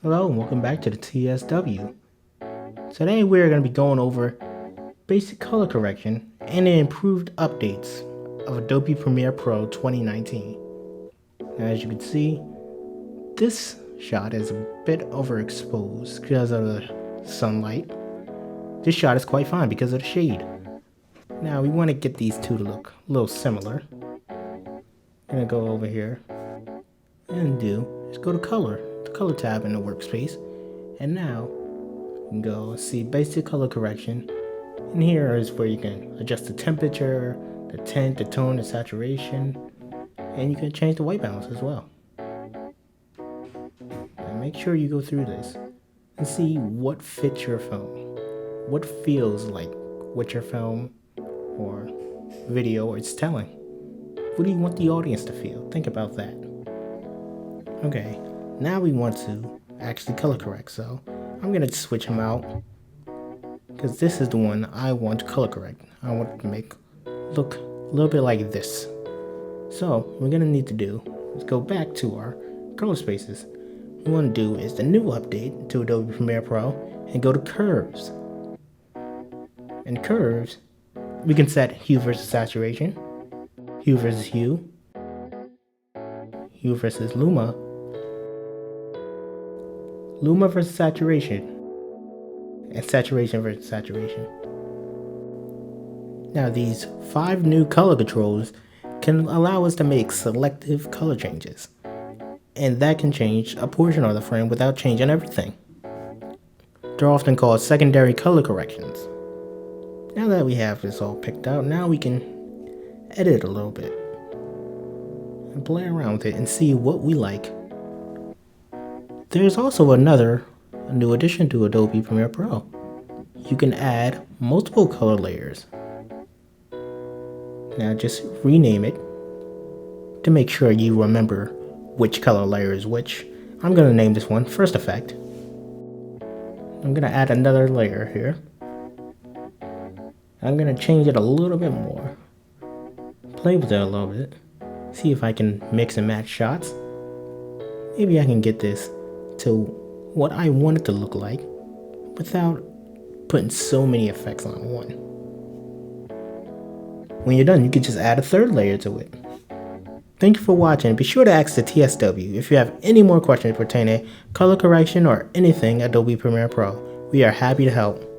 Hello and welcome back to the TSW. Today we're going to be going over basic color correction and the improved updates of Adobe Premiere Pro 2019. Now, as you can see, this shot is a bit overexposed because of the sunlight. This shot is quite fine because of the shade. Now we want to get these two to look a little similar. I'm going to go over here and just go to color, the color tab in the workspace. And now you can go see basic color correction. And here is where you can adjust the temperature, the tint, the tone, the saturation, and you can change the white balance as well. Now make sure you go through this and see what fits your film, what feels like what your film or video is telling. What do you want the audience to feel? Think about that. Okay, now we want to actually color correct, so I'm gonna switch them out because this is the one I want to color correct. I want it to make look a little bit like this. So what we're gonna need to do is go back to our color spaces. What we want to do is the new update to Adobe Premiere Pro and go to curves. In curves, we can set hue versus saturation, hue versus hue, hue versus luma, luma versus saturation, and saturation versus saturation. Now these 5 new color controls can allow us to make selective color changes, and that can change a portion of the frame without changing everything. They're often called secondary color corrections. Now that we have this all picked out, now we can edit a little bit and play around with it and see what we like. There's also a new addition to Adobe Premiere Pro. You can add multiple color layers. Now just rename it to make sure you remember which color layer is which. I'm going to name this one First Effect. I'm going to add another layer here. I'm going to change it a little bit more. Play with it a little bit. See if I can mix and match shots. Maybe I can get this to what I want it to look like without putting so many effects on one. When you're done, you can just add a third layer to it. Thank you for watching. Be sure to ask the TSW if you have any more questions pertaining color correction or anything Adobe Premiere Pro. We are happy to help.